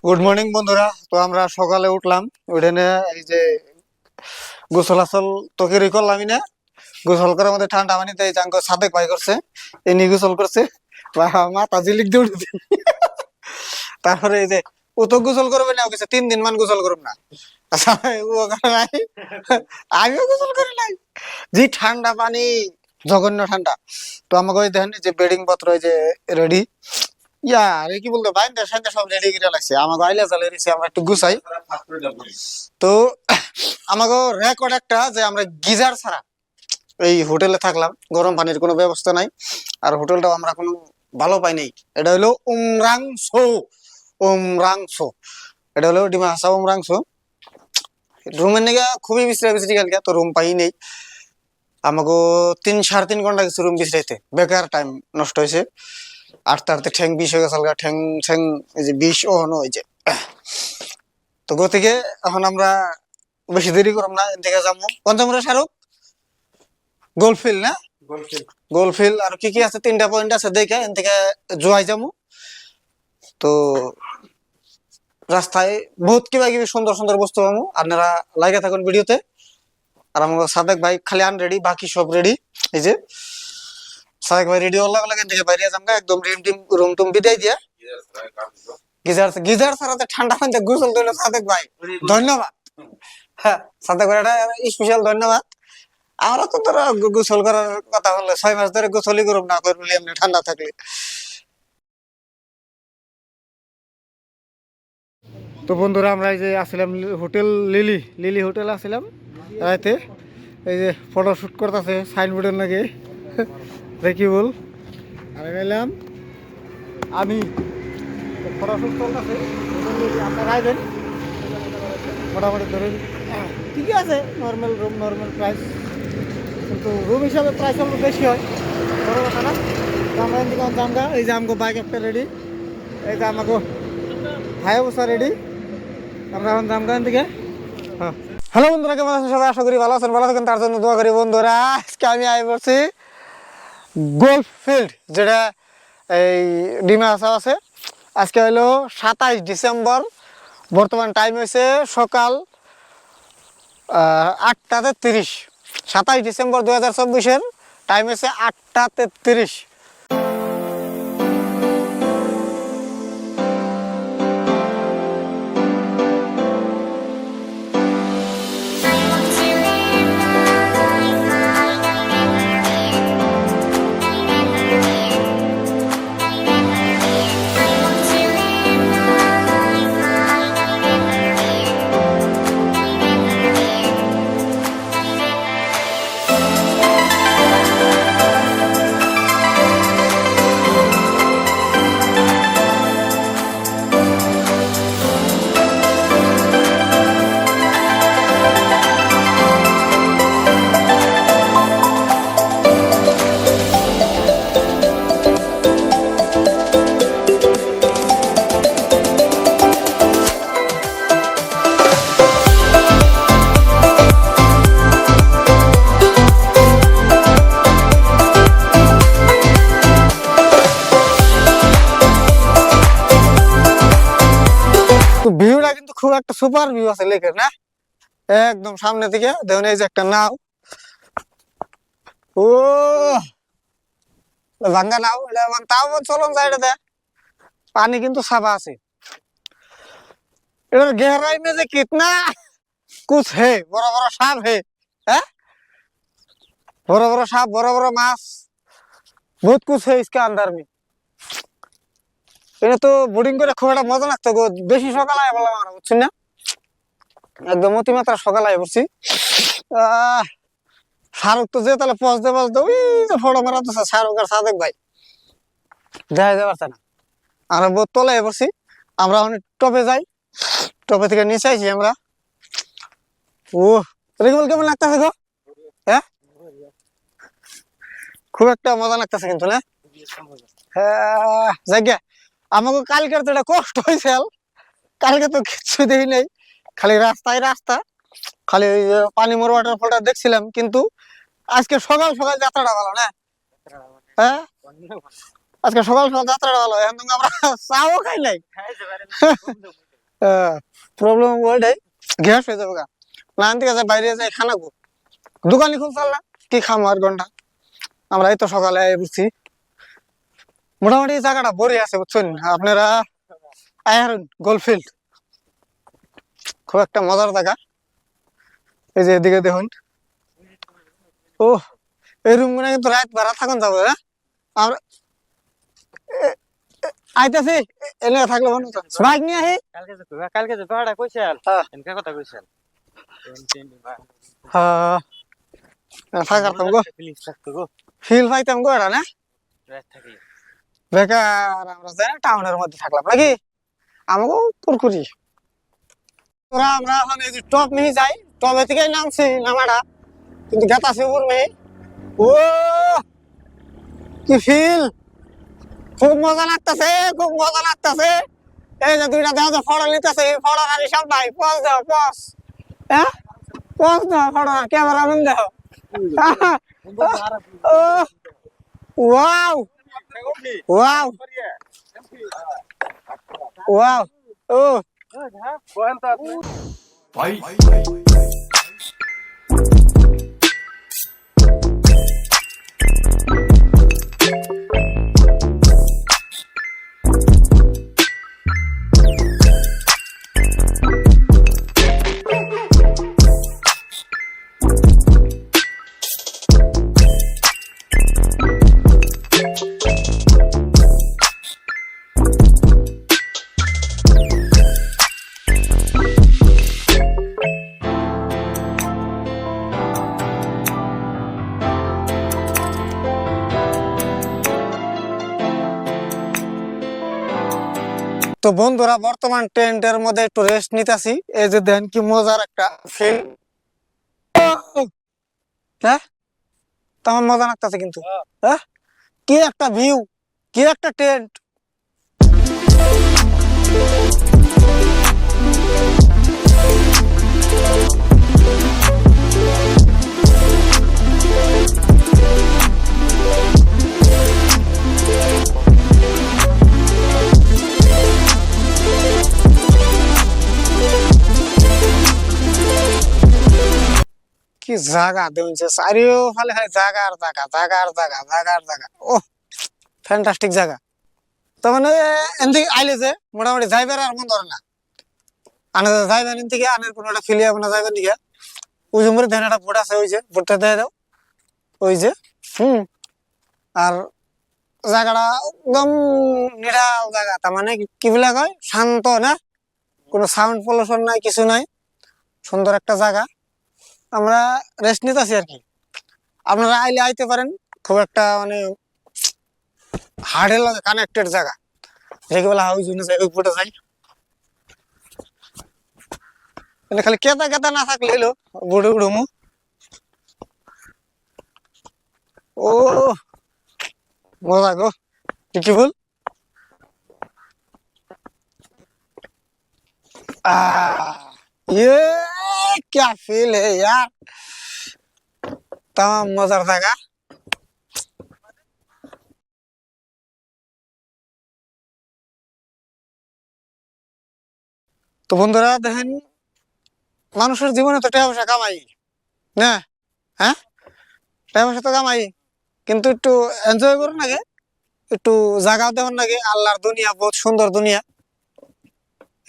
Good morning বন্ধুরা। তো আমরা সকালে উঠলাম, উঠে নিয়ে এই যে গোসল আসল তৈরি করলামই না। গোসল করার মধ্যে ঠান্ডা পানিতে এই জাঙ্গ সাদেক ভাই করছে, এনি গোসল করছে, মাথা জিলিক দিয়ে উঠেছে। তারপরে এই যে ও তো গোসল করবে না, ওকে 3 দিন মান গোসল করব না। আচ্ছা, ও করে নাই, আমিও গোসল করি নাই। যে ঠান্ডা পানি, জঘন্য ঠান্ডা। তো আমাকে ওই দেখেন যে বেডিং পত্র এই যে রেডি, ইয়া আরে কি বলতো বাইন্দা সাইন্দা সব রেডি করে লাগছে। আমাকে আইলা চালে দিছে, আমরা একটু গুছাই। তো আমাকে রেকর্ড একটা যে আমরা গিজার ছাড়া এই হোটেলে থাকলাম, গরম পানির কোনো ব্যবস্থা নাই। আর হোটেলটাও আমরা কোনো ভালো পাই নাই। এটা হলো উমরাংসো, উমরাংসো, এটা হলো ডিমা হাসাও উমরাংসো। রুমের নাকি খুবই বিশ্রাই বিশ্রি কালকে, তো রুম পাই নেই। আমাকে 3-3.5 ঘন্টা গেছে রুম বিশ্রাইতে, বেকার টাইম নষ্ট হয়েছে। আটতে আটতে ঠ্যাং বিষ হয়ে গেছে, ঠ্যাং ঠ্যাং এই যে বিষ ওহনো ওই যে। তো গতিকে এখন আমরা বেশি দেরি করব না, এন থেকে যাবো পঞ্চমরা শাহরুখ গোলফিল্ড না, গোলফিল্ড আর কি কি আছে 3টা পয়েন্ট আছে দেখে এন থেকে জোয়াই যাবো। তো রাস্তায় বহুত কিবা কিবি সুন্দর সুন্দর বস্তু পাবো, আপনারা লাইকে থাকুন ভিডিওতে। আর আমার সাদেক ভাই খালি আন রেডি, বাকি সব রেডি। এই যে সাদেক ভাই রেডি হওয়ার লাগে লাগে থেকে বাইরে যাবো একদম রুম টুম বিদায় দিয়া। গিজার গিজার ছাড়াতে ঠান্ডা পানিতে গোসল দিল সাদেক ভাই, ধন্যবাদ। হ্যাঁ, সাদেক ভাই স্পেশাল ধন্যবাদ। আমরা তো ধরো গোসল করার কথা বললে 6 মাস ধরে গোসলই করব না করলে এমনি ঠান্ডা থাকলে। তো বন্ধুরা আমরা এই যে আসছিলাম হোটেল লিলি, লিলি হোটেল আসছিলাম রাতে। এই যে ফটো শুট করতেছে সাইনবোর্ডের নাকি দেখি বল। আর গেলাম আমি, ফটো শুট করতেছে আপনারা আইবেন। মোটামুটি ধরুন ঠিকই আছে, নর্মাল রুম, নর্মাল প্রাইস, কিন্তু রুম হিসাবে প্রাইস অল্প বেশি হয়, বড় কথা না। তো আমরা এদিকে জামগা, এই যে আমাকে বাইক একটা রেডি, এই যে আমাকে ভাই অবস্থা রেডি, আমরা এখন জামগা এদিকে। হ্যাঁ, হ্যালো বন্ধুরা, কেমন আছেন সবাই? আশা করি ভালো আছেন, ভালো থাকেন তার জন্য দোয়া করি। বন্ধুরা আজকে আমি আই পড়ছি গোল্ফ ফিল্ড, যেটা এই ডিমা হাসাও আছে। আজকে হলো 27 ডিসেম্বর, বর্তমান টাইম হয়েছে সকাল 8টা 33। 27 ডিসেম্বর 2024 টাইম হচ্ছে 8টা 33। তো ভিউটা কিন্তু খুব একটা সুপার ভিউ আছে লেকের না, একদম সামনে থেকে দেখুন এই যে একটা নাও। ও ভাঙ্গা নাও, এটা তাও চলন যায় এটা, পানি কিন্তু সাফা আছে। এটার গहराई में যে कितना कुछ है, বড় বড় সাপ है, হ্যাঁ বড় বড় সাপ, বড় বড় মাছ, বহুত कुछ है इसके अंदर में। এটা তো বোটিং করে খুব একটা মজা লাগতো গো, বেশি সকাল আয় বললাম আমরা, বুঝছেন না, একদম অতিমাত্রা সকাল আয় পড়ছি। শাহরুখ তো যে তাহলে পৌঁছতে পৌঁছতে ওই যে ফটো মারাতেছে শাহরুখ আর সাদেক ভাই, দেখা যেতে পারছে না। আমরা বহুত তলায় পড়ছি, আমরা অনেক টপে যাই, টপে থেকে নিচে আইছি আমরা। ও রিকবল কেমন লাগতেছে গো? হ্যাঁ, খুব একটা মজা লাগতেছে কিন্তু না। হ্যাঁ জায়গা আমাকে কালকের তো এটা কষ্ট হয়েছে, কালকে তো কিছু দেখি নাই, খালি রাস্তায় রাস্তা, খালি ওই যে পানি মোর ওয়াটারফলটা দেখছিলাম। কিন্তু আজকে সকাল সকাল যাত্রাটা ভালো না, হ্যাঁ আজকে সকাল সকাল যাত্রাটা ভালো। এখন তো আমরা চাও খাই নাই, প্রবলেম ওইটাই, গ্যাস হয়ে যাবে গা। না আনতে গেছে বাইরে যাই খানা গো, দোকানই খুলছাল না, কি খামো আর ঘন্টা। আমরা এই তো সকালে বুঝছি, মোটামুটি জায়গাটা ভরে আছে বুঝছেন আপনারা। আয়ারন গোলফিল্ড খুব একটা মজার জায়গা। এই যে এদিকে দেখুন, ও এই রুম গুলো কিন্তু রাত ভাড়া থাকুন যাবে। হ্যাঁ আমরা আইতাছি, এনে থাকলে ভালো হতো। বাইক নিয়ে আহি। কালকে যে পাহাড়া কইছেন হ্যাঁ এনকা কথা কইছেন হ্যাঁ, থাকার তো গো ফিলিংস থাকতো গো ফিল পাইতাম গো এটা না। রাত থাকলে বেকার আমরা যাই টাউনের মধ্যে থাকলাম নাকি, আমাকেও কুরকুরি। ওরা আমরা এখন এই যে টপ নিয়ে যাই, টপে থেকে নামছি নামাটা, কিন্তু গেতাছি উপর মেয়ে। ও কি ফিল, খুব মজা লাগতেছে, খুব মজা লাগতেছে। এই যে দুইটা দেহ যে ফটো নিতেছে, এই ফটো আর সব নাই, পজ দাও পজ। হ্যাঁ পজ দাও, ফটো ক্যামেরা ম্যান দেহ। ও ওয়াও ওয়াও ওয়াও ও তো বন্ধুরা বর্তমান টেন্টের মধ্যে একটু রেস্ট নিতেছি। এই যে দেন কি মজার একটা ফিল, হ্যাঁ তেমন মজা লাগতেছে কিন্তু। হ্যাঁ কি একটা ভিউ, কি একটা টেন্ট। কি জায়গা দেখছে চারিওফালে, খালি জায়গা আর জায়গা, জায়গা আর জায়গা, জায়গা আর জায়গা। ও ফ্যান্টাস্টিক জায়গা। তো মানে এনথে আইলে যে মোটামুটি যাইবার আর মন ধরে না, আনে যাইবেন এন থেকে আনের কোনো একটা ফিলি আপনার যাইবেন দিকে। ওই যে মরে ধ্যান একটা বোট আছে, ওই যে বোটটা দিয়ে দাও, ওই যে আর জায়গাটা একদম নিরাল জায়গা, তার মানে কি বলে কয় শান্ত না, কোনো সাউন্ড পলিউশন নাই, কিছু নাই, সুন্দর একটা জায়গা। আমরা রেস্ট নিতেছি আর কি। আপনারা আইলে আইতে পারেন, খুব একটা মানে হার্ডের লগে কানেক্টেড জায়গা, যেকে বলা ওই জন্য যাই, ওই বোটে যাই। খালি কেতা কেতা না থাকলে এলো বোটে উঠমু। ও মজা গো, বিউটিফুल। ये क्या फील है यार, तमाम मजार জায়গা। তো বন্ধুরা দেখেন, মানুষের জীবনে তো টাকা পয়সা কামাই না, হ্যাঁ টাকা পয়সা তো কামাই, কিন্তু একটু এনজয় করুন আগে, একটু জায়গা দেওয়ার লাগে। আল্লাহর দুনিয়া বহুত সুন্দর দুনিয়া।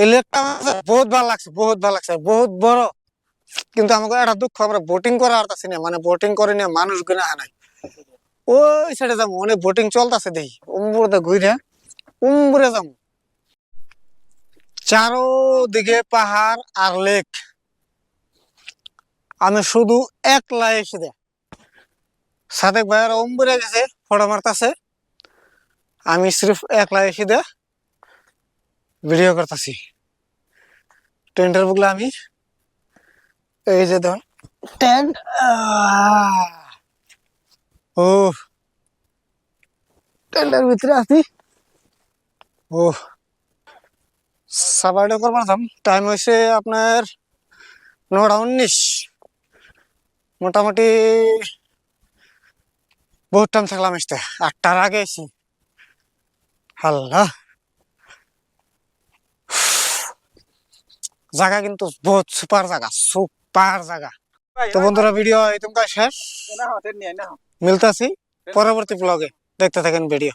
এই লেকটা বহুত ভালো লাগছে, বহুত ভালো লাগছে, বহুত বড়। কিন্তু আমাকে একটা দুঃখ, আমরা বোটিং করা পারতাছি না, মানে বোটিং করে নিয়ে মানুষ গুনা নাই। ওই সাইডে যাবো, অনেক বোটিং চলতেছে, দেখি উম্বুরে ঘুরে উম্বুরে যাবো। চারোদিকে পাহাড় আর লেক, আমি শুধু একলা এসে দে। সাদেক ভাইয়ের উম্বুরে গেছে ফটো মারতাছে, আমি সির্ফ একলা এসে দে ভিডিও করতেছি। টেন্টের বুকলা আমি এই যে ধর টেন্ট, ও টেন্টের ভিতরে আছি। ও সাবাইডে করবার দাম, টাইম হয়েছে আপনার 9টা 19। মোটামুটি বহুত টাইম থাকলাম, আসতে 8টার আগে এসি। আল্লাহ জায়গা কিন্তু বহুত সুপার জায়গা। তো বন্ধুরা ভিডিও এই তোমরা শেষ, মিলতাছি পরবর্তী ব্লগে, দেখতে থাকেন ভিডিও।